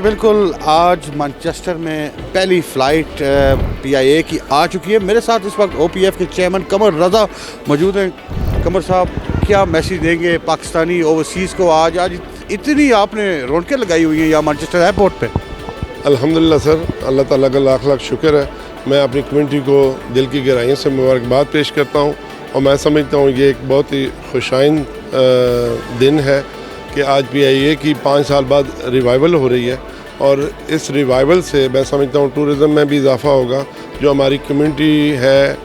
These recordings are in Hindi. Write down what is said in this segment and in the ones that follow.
बिल्कुल आज मैनचेस्टर में पहली फ़्लाइट PIA की आ चुकी है। मेरे साथ इस वक्त OPF के चेयरमैन कमर रज़ा मौजूद हैं। कमर साहब, क्या मैसेज देंगे पाकिस्तानी ओवरसीज़ को? आज इतनी आपने रौनकें लगाई हुई हैं यहाँ मैनचेस्टर एयरपोर्ट पे। अल्हम्दुलिल्लाह सर, अल्लाह ताला का लाख लाख शुक्र है। मैं अपनी कम्यूनिटी को दिल की गहराइयों से मुबारकबाद पेश करता हूँ और मैं समझता हूँ ये एक बहुत ही खुशाइन दिन है कि आज PIA की 5 साल बाद रिवाइवल हो रही है और इस रिवाइवल से मैं समझता हूँ टूरिज़म में भी इजाफ़ा होगा। जो हमारी कम्यूनिटी है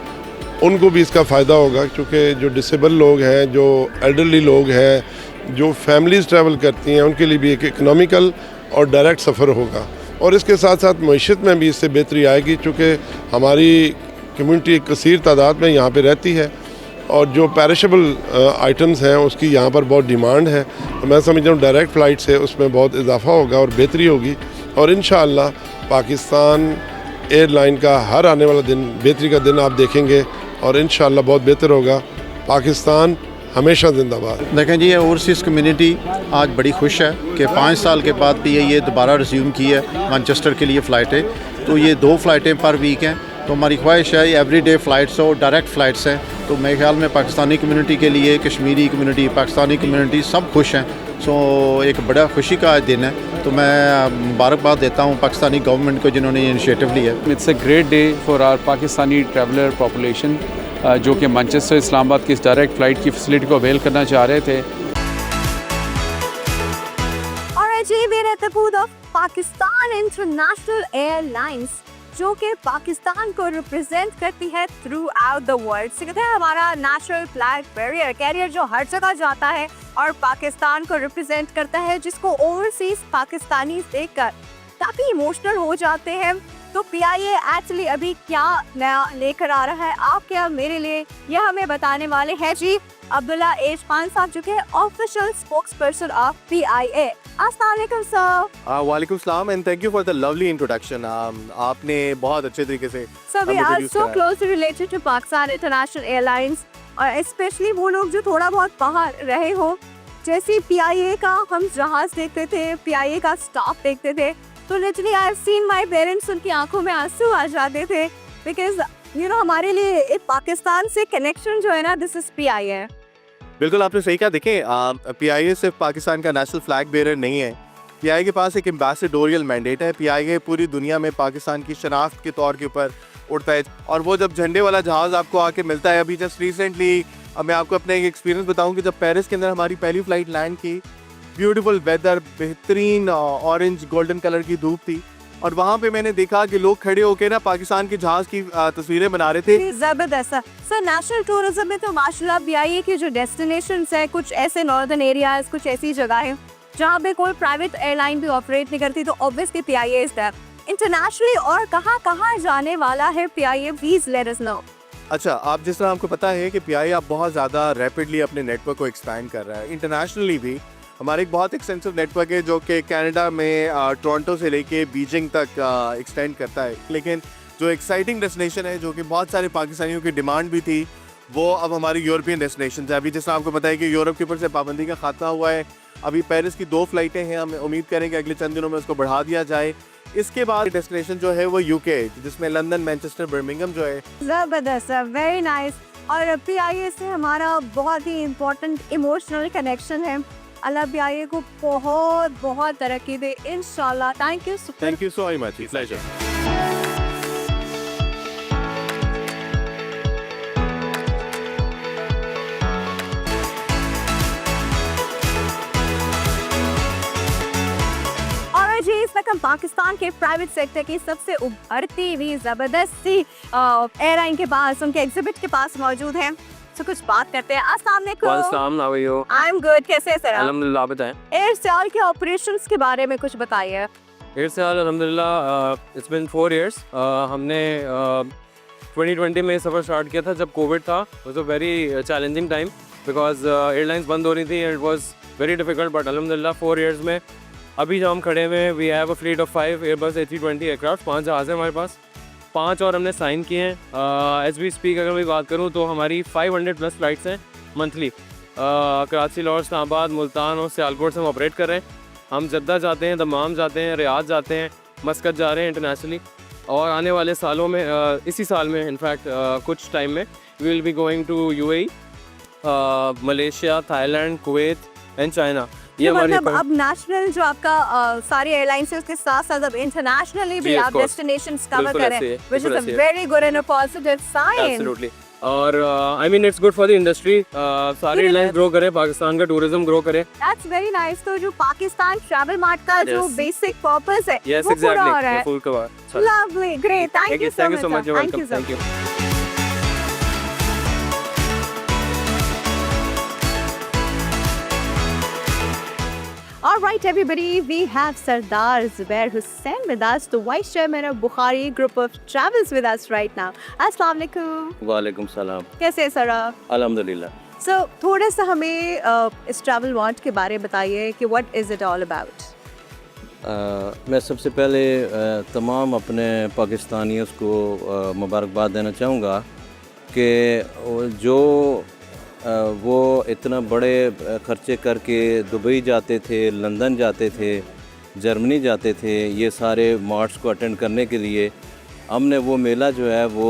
उनको भी इसका फ़ायदा होगा, क्योंकि जो डिसेबल लोग हैं, जो एल्डरली लोग हैं, जो फैमिलीज़ ट्रैवल करती हैं, उनके लिए भी एक इकनॉमिकल और डायरेक्ट सफ़र होगा। और इसके साथ साथ मईशत में भी इससे बेहतरी आएगी, चूँकि हमारी कम्यूनिटी एक कसीर तादाद में यहाँ पे रहती है और जो पेरिशेबल आइटम्स हैं उसकी यहाँ पर बहुत डिमांड है। तो मैं समझता हूँ डायरेक्ट फ़्लाइट से उसमें बहुत इजाफ़ा होगा और बेहतरी होगी और इंशाअल्लाह पाकिस्तान एयरलाइन का हर आने वाला दिन बेहतरी का दिन आप देखेंगे और इंशाअल्लाह बहुत बेहतर होगा। पाकिस्तान हमेशा जिंदाबाद। देखें जी, ओवरसीज़ कम्युनिटी आज बड़ी खुश है कि 5 साल के बाद PIA दोबारा रिज्यूम की है मैनचेस्टर के लिए फ़्लाइटें। तो ये 2 फ़्लाइटें पर वीक हैं, तो हमारी ख्वाहिश है एवरीडे फ़्लाइट्स हो, डायरेक्ट फ़्लाइट्स हैं। तो मेरे ख्याल में पाकिस्तानी कम्युनिटी के लिए, कश्मीरी कम्युनिटी, पाकिस्तानी कम्युनिटी सब खुश हैं। सो एक बड़ा खुशी का आज दिन है। तो मैं मुबारकबाद देता हूँ पाकिस्तानी गवर्नमेंट को जिन्होंने ये इनिशिएटिव लिया। It's a great day for our Pakistani traveller population जो कि मैनचेस्टर इस्लामाबाद की इस डायरेक्ट फ़्लाइट की फैसिलिटी को अवेल करना चाह रहे थे। और जी मेरे तबूद ऑफ पाकिस्तान इंटरनेशनल एयरलाइंस जो कि पाकिस्तान को रिप्रेजेंट करती है थ्रू आउट द वर्ल्ड। से कहते हैं हमारा नेशनल फ्लैग कैरियर जो हर जगह जाता है और पाकिस्तान को रिप्रेजेंट करता है, जिसको ओवरसीज पाकिस्तानी देखकर काफ़ी इमोशनल हो जाते हैं। तो PIA एक्चुअली अभी क्या नया लेकर आ रहा है आप क्या मेरे लिए, यह हमें बताने वाले हैं जी अब्दुल्ला एज खान साहब, जो कि ऑफिशियल स्पोक्सपर्सन ऑफ PIA। अस्सलाम वालेकुम सर। वालेकुम सलाम and thank you for the lovely introduction. आपने बहुत अच्छे तरीके से we are so closely related to Pakistan International Airlines और स्पेशली वो लोग जो थोड़ा बहुत बाहर रहे हो, जैसे PIA का हम जहाज देखते थे, PIA का स्टाफ देखते थे, तो literally I have seen my parents, उनकी आंखों में आंसू आ जाते थे बिकॉज यू नो हमारे लिए एक पाकिस्तान से कनेक्शन जो है ना, दिस इज PIA। बिल्कुल आपने सही कहा। देखें PIA सिर्फ पाकिस्तान का नेशनल फ्लैग बेरर नहीं है। PIA के पास एक एम्बेसडोरियल मैंडेट है। PIA पूरी दुनिया में पाकिस्तान की शनाख्त के तौर के ऊपर उड़ता है और वो जब झंडे वाला जहाज़ आपको आके मिलता है, अभी जस्ट रिसेंटली मैं आपको अपना एक एक्सपीरियंस बताऊं कि जब पेरिस के अंदर हमारी पहली फ़्लाइट लैंड की, ब्यूटीफुल वेदर, बेहतरीन ऑरेंज गोल्डन कलर की धूप थी और वहाँ पे मैंने देखा कि लोग खड़े होकर ना पाकिस्तान के जहाज की तस्वीरें बना रहे थे। जबरदस्त सर। नेशनल टूरिज्म में तो माशाल्लाह PIA के जो डेस्टिनेशंस है, कुछ ऐसे नॉर्दर्न एरियाज, कुछ ऐसी जगह है जहाँ पे कोई प्राइवेट एयरलाइन भी ऑपरेट नहीं करती, तो obviously PIA is there. Internationally और कहाँ जाने वाला है PIA, please let us know. अच्छा, आप जिस तरह आपको पता है कि PIA अब बहुत ज़्यादा रैपिडली अपने नेटवर्क को एक्सपैंड कर रहा है। इंटरनेशनली भी हमारे एक बहुत एक्सटेंसिव नेटवर्क है जो कि कनाडा में टोरंटो से लेके बीजिंग तक एक्सटेंड करता है। लेकिन जो एक्साइटिंग डेस्टिनेशन है, जो कि बहुत सारे पाकिस्तानियों की डिमांड भी थी, वो अब हमारी यूरोपियन डेस्टिनेशन है। अभी जिस आपको आपको पता है कि यूरोप के ऊपर से पाबंदी का खात्मा हुआ है। अभी पेरिस की 2 फ़्लाइटें हैं, हम उम्मीद करें कि अगले चंद दिनों में उसको बढ़ा दिया जाए। इसके बाद डेस्टिनेशन जो है वो UK, जिसमें लंदन, मैनचेस्टर, बर्मिंघम जो है। जबरदस्त, वेरी नाइस। और PIA से हमारा बहुत ही इम्पोर्टेंट इमोशनल कनेक्शन है। अल्लाह PIA को बहुत बहुत तरक्की दे इंशाल्लाह। Thank you so much, pleasure. इस वक्त हम पाकिस्तान के प्राइवेट सेक्टर की सबसे उभरती हुई जबरदस्त एयरलाइन के पास, उनके एग्जिबिट के पास मौजूद हैं। तो कुछ बात करते हैं। अस्सलाम वालेकुम। आई एम गुड, कैसे हैं सर? अल्हम्दुलिल्लाह, बताएं। एयरसेल के ऑपरेशंस के बारे में कुछ बताइए। एयरसेल अल्हम्दुलिल्लाह इट्स बिन 4 years। हमने 2020 में सफ़र स्टार्ट किया था जब कोविड था। It was a very challenging time because airlines बंद हो रही थी and it was very difficult, but अल्हम्दुलिल्लाह 4 years में अभी जब हम खड़े हुए हैं, we have a fleet of 5 Airbus A320 aircraft. 5 जहाज़ हैं हमारे पास, 5 और हमने साइन किए हैं। एज वी स्पीक अगर मैं बात करूँ तो हमारी 500+ फ़्लाइट्स हैं मंथली। कराची, लाहौर, इस्लामाबाद, मुल्तान और सियालकोट से हम ऑपरेट कर रहे हैं। हम जद्दा जाते हैं, दमाम जाते हैं, रियाद जाते हैं, मस्कत जा रहे हैं इंटरनेशनली, और आने वाले सालों में इसी साल में इनफैक्ट कुछ टाइम में we will be going to UAE, Malaysia, Thailand, Kuwait and China. ये हमारी मतलब अब नेशनल जो आपका सारी एयरलाइंस है उसके साथ साथ अब इंटरनेशनली भी जी, of आप course. डेस्टिनेशंस कवर बिल्कुल करें, ऐसे ही है, व्हिच इज बिल्कुल अ ऐसे ही है। Very good and a positive sign. Absolutely. और I mean it's good for the industry, सारी एयरलाइंस ग्रो करे, पाकिस्तान का टूरिज्म ग्रो करे। That's very nice. तो जो पाकिस्तान ट्रैवल मार्ट का जो Yes. बेसिक पर्पस है यस वो पूरा हो रहा एग्जैक्टली, है। Full cover. Lovely, great, thank you so much, you're welcome, thank you। All right, everybody, we have Sardar Zubair Hussain with us, the Vice Chairman of Bukhari Group of Travels with us right now. Assalamu alaikum. वालेकुम सलाम। कैसे हैं सर आप? अल्हम्दुलिल्लाह। So, थोड़ा सा हमें इस ट्रैवल मार्ट के बारे में बताइए कि what is it all about? मैं सबसे पहले तमाम अपने पाकिस्तानियों को मुबारकबाद देना चाहूँगा कि जो वो इतना बड़े ख़र्चे करके दुबई जाते थे, लंदन जाते थे, जर्मनी जाते थे, ये सारे मार्ट्स को अटेंड करने के लिए हमने वो मेला जो है वो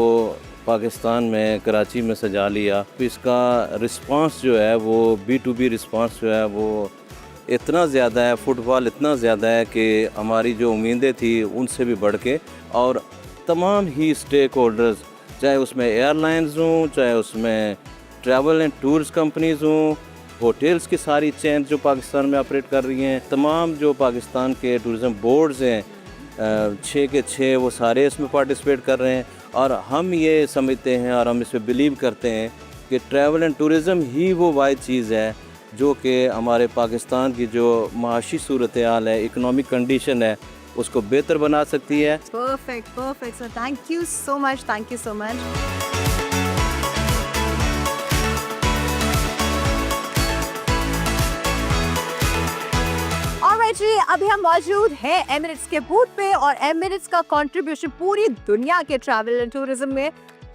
पाकिस्तान में कराची में सजा लिया। इसका रिस्पांस जो है वो B2B रिस्पांस जो है वो इतना ज़्यादा है, फुटफॉल इतना ज़्यादा है कि हमारी जो उम्मीदें थी उनसे भी बढ़ के, और तमाम ही स्टेक होल्डर्स, चाहे उसमें एयरलाइंस हों, चाहे उसमें ट्रैवल एंड टूर्स कंपनीज़ हों, होटल्स की सारी चेन जो पाकिस्तान में ऑपरेट कर रही हैं, तमाम जो पाकिस्तान के टूरिज़म बोर्ड्स हैं 6 के 6 वो सारे इसमें पार्टिसिपेट कर रहे हैं। और हम ये समझते हैं और हम इस पर बिलीव करते हैं कि ट्रैवल एंड टूरिज़म ही वो वाहिद चीज़ है जो कि हमारे पाकिस्तान की जो माशी सूरत हाल है, इकनॉमिक कंडीशन है, उसको बेहतर बना सकती है। Perfect, perfect. So, thank you so much. Thank you so much. Alright जी, अभी हम मौजूद हैं एमिरेट्स के बूथ पे, और एमिरेट्स का कंट्रीब्यूशन पूरी दुनिया के ट्रैवल एंड टूरिज्म में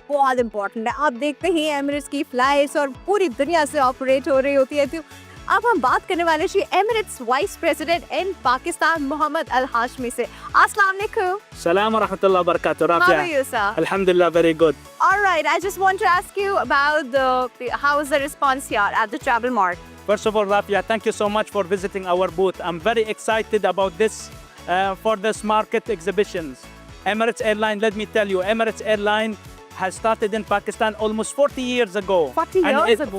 बहुत इंपॉर्टेंट है। आप देखते ही एमिरेट्स की फ्लाइट्स और पूरी दुनिया से ऑपरेट हो रही होती है। तो अब हम बात करने वाले जी Emirates vice president in Pakistan Mohammad अल हाशमी से। अस्सलाम वालेकुम। Salam wa rahmatullahi wa barakatuh. How Rafia. are you, sir? Alhamdulillah, very good. Alright, I just want to ask you about how is the response here at the travel mart? First of all, Rafia, thank you so much for visiting our booth. I'm very excited about this for this market exhibitions. Emirates Airline, let me tell you, Emirates Airline has started in Pakistan almost 40 years ago. 40 And years it- ago?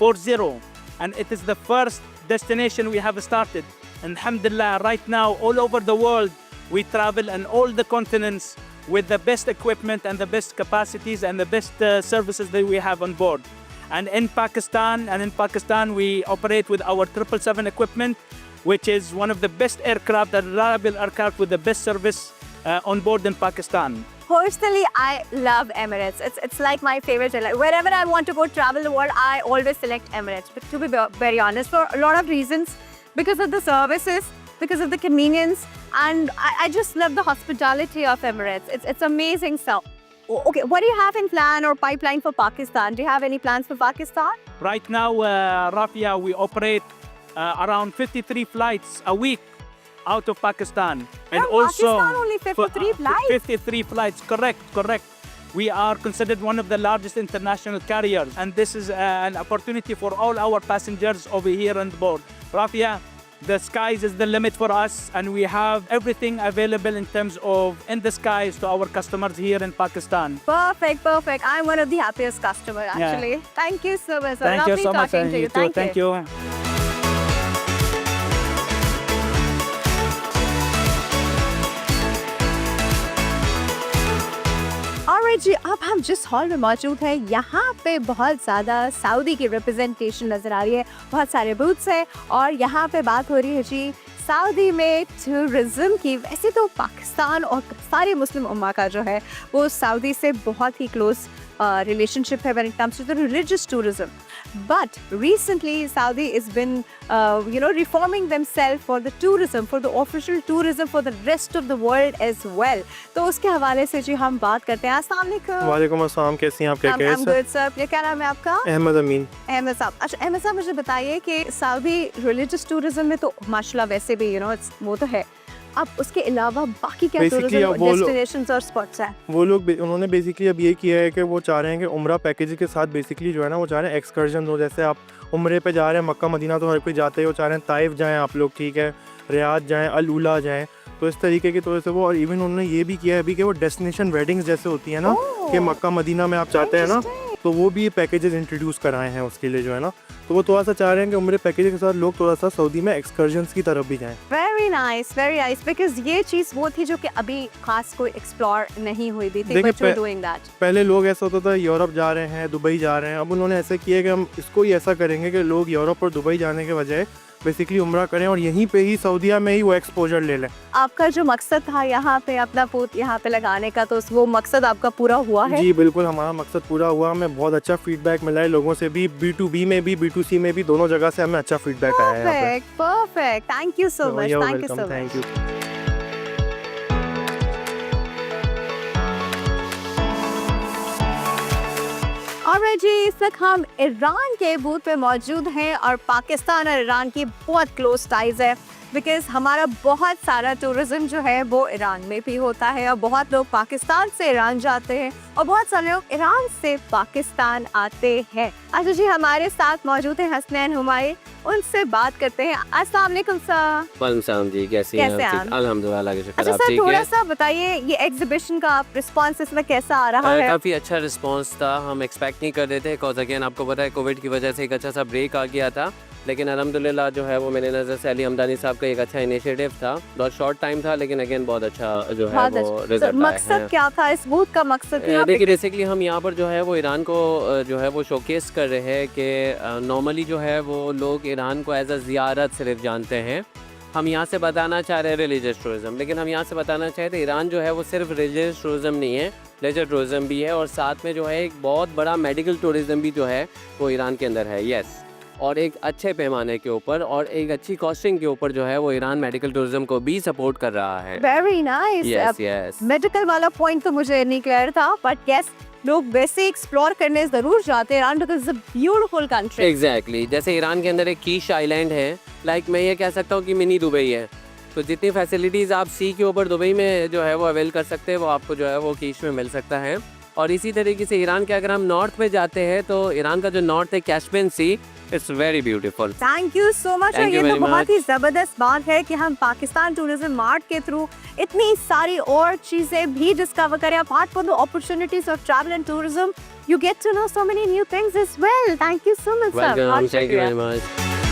40. And it is the first destination we have started. And alhamdulillah, right now, all over the world, we travel in all the continents with the best equipment and the best capacities and the best services that we have on board. And in Pakistan, we operate with our 777 equipment, which is one of the best aircraft, a reliable aircraft with the best service on board in Pakistan. Personally, I love Emirates. It's like my favorite airline. Wherever I want to go travel the world, I always select Emirates. But to be very honest, for a lot of reasons, because of the services, because of the convenience, and I just love the hospitality of Emirates. It's amazing stuff. Okay, what do you have in plan or pipeline for Pakistan? Do you have any plans for Pakistan? Right now, Rafia, we operate around 53 flights a week out of Pakistan. From Pakistan, only 53 flights? 53 flights, correct. We are considered one of the largest international carriers, and this is an opportunity for all our passengers over here on board. Rafia, the skies is the limit for us, and we have everything available in terms of in the skies to our customers here in Pakistan. Perfect. I'm one of the happiest customers, actually. Thank you so much. Thank you Lovely so much. talking to you. too. Thank you. Alright जी, अब हम जिस हॉल में मौजूद हैं यहाँ पे बहुत ज़्यादा सऊदी की रिप्रेजेंटेशन नज़र आ रही है, बहुत सारे बूथ्स हैं, और यहाँ पे बात हो रही है जी सऊदी में टूरिज़्म की। वैसे तो पाकिस्तान और सारे मुस्लिम उम्मा का जो है वो सऊदी से बहुत ही क्लोज रिलेशनशिप है when it comes to the religious tourism, But recently, Saudi has been, reforming themselves for the tourism, for the official tourism for the rest of the world as well. तो उसके हवाले से जी हम बात करते हैं। अस्सलाम वालेकुम। वालेकुम अस्सलाम, कैसी हैं आप? I'm good, sir. ये क्या नाम है आपका? अहमद अमीन। अहमद साहब। अच्छा अहमद साहब, मुझे बताइए कि सऊदी रिलीजियस टूरिज्म में तो माशाल्लाह वैसे भी वो तो है, अब उसके अलावा बाकी क्या टूरिज्म डेस्टिनेशंस और स्पॉट्स हैं? वो लोग उन्होंने बेसिकली अब ये किया है कि वो चाह रहे हैं कि उम्रा पैकेज के साथ बेसिकली जो है ना, वो चाह रहे हैं एक्सकर्जन हो। जैसे आप उम्रे पे जा रहे हैं, मक्का मदीना तो हर कोई जाते हैं, वो चाह रहे हैं ताइफ जाएँ आप लोग, ठीक है, रियाद जाएँ, अल उला जाएँ, तो इस तरीके की तरह से वो। और इवन उन्होंने ये भी किया है अभी कि वो डेस्टिनेशन वेडिंग्स जैसे होती है ना, कि मक्का मदीना में आप चाहते हैं ना, तो वो भी पैकेजेस इंट्रोड्यूस कराए हैं उसके लिए जो है ना। तो वो थोड़ा सा चाह रहे हैं कि उम्रे पैकेज के साथ लोग थोड़ा सा सऊदी में एक्सकर्जन्स की तरफ भी जाएं। वेरी नाइस बिकॉज ये चीज़ वो थी जो कि अभी खास कोई एक्सप्लोर नहीं हुई भी थी। पहले लोग ऐसा होता था यूरोप जा रहे हैं, दुबई जा रहे हैं, अब उन्होंने ऐसे किया कि हम इसको ही ऐसा करेंगे कि लोग यूरोप और दुबई जाने के बजाय बेसिकली उम्रा करें और यहीं पे ही सऊदीया में ही वो एक्सपोजर ले लें। आपका जो मकसद था यहाँ पे अपना पूत यहाँ पे लगाने का, तो वो मकसद आपका पूरा हुआ है? जी बिल्कुल, हमारा मकसद पूरा हुआ। हमें बहुत अच्छा फीडबैक मिला है लोगों से भी, B2B में भी B2C में भी, दोनों जगह से हमें अच्छा फीडबैक आया है। Perfect, thank you so much, thank you. और जी इस वक्त हम ईरान के बूथ पे मौजूद हैं और पाकिस्तान और ईरान की बहुत क्लोज टाइज है, बिकॉज हमारा बहुत सारा टूरिज्म जो है वो ईरान में भी होता है और बहुत लोग पाकिस्तान से ईरान जाते हैं और बहुत सारे लोग ईरान से पाकिस्तान आते हैं। अच्छा जी, हमारे साथ मौजूद हैं हसनैन हुमायूं, उनसे बात करते हैं। अस्सलाम वालेकुम सर। वालेकुम सलाम जी, कैसी हैं आप? अल्हम्दुलिल्लाह के शुक्र। अच्छा सर, थोड़ा सा बताइए ये एग्जीबिशन का रिस्पांस इसमें कैसा आ रहा है? काफ़ी अच्छा रिस्पांस था, हम एक्सपेक्ट नहीं कर रहे थे, बिकॉज अगेन आपको पता है कोविड की वजह से एक अच्छा सा ब्रेक आ गया था, लेकिन अल्हम्दुलिल्लाह जो है वो मेरे नज़र से अली हमदानी साहब का एक अच्छा इनिशिएटिव था। बहुत शॉर्ट टाइम था लेकिन अगेन बहुत अच्छा जो है वो रिजल्ट आया है। मकसद क्या था इस बूथ का? मकसद देखिए बेसिकली हम यहाँ पर जो है वो ईरान को जो है वो शोकेस कर रहे हैं कि नॉर्मली जो है वो लोग ईरान को एज अ ज़ियारत सिर्फ जानते हैं। हम यहाँ से बताना चाह रहे हैं रिलीजियस टूरिज़म, लेकिन हम यहाँ से बताना चाहते हैं ईरान जो है वो सिर्फ रिलीजियस टूरिज़म नहीं है, लेजर टूरिज़म भी है और साथ में जो है एक बहुत बड़ा मेडिकल टूरिज़म भी जो है वो ईरान के अंदर है। यस, और एक अच्छे पैमाने के ऊपर और एक अच्छी कॉस्टिंग के ऊपर जो है वो ईरान मेडिकल टूरिज्म को भी सपोर्ट कर रहा है। Very nice. मेडिकल वाला पॉइंट तो मुझे नहीं क्लियर था, बट यस लोग वैसे एक्सप्लोर करने जरूर जाते हैं Iran, because it's a beautiful country. Exactly, जैसे ईरान के अंदर एक कीश आइलैंड है, लाइक मैं ये कह सकता हूँ कि मिनी दुबई है, तो जितनी फैसिलिटीज़ आप सी के ऊपर दुबई में जो है वो अवेल कर सकते हैं वो आपको जो है वो कीश में मिल सकता है। और इसी तरीके से ईरान के अगर हम नॉर्थ में जाते हैं तो ईरान का जो नॉर्थ है Caspian sea, it's very beautiful. Thank you so much. ये तो बहुत ही ज़बरदस्त बात है कि हम पाकिस्तान टूरिज्म मार्ट के थ्रू इतनी सारी और चीज़ें भी डिस्कवर करें। Apart from the opportunities of travel and tourism, you get to know so many new things as well. Thank you so much, sir. Welcome. Thank you very much.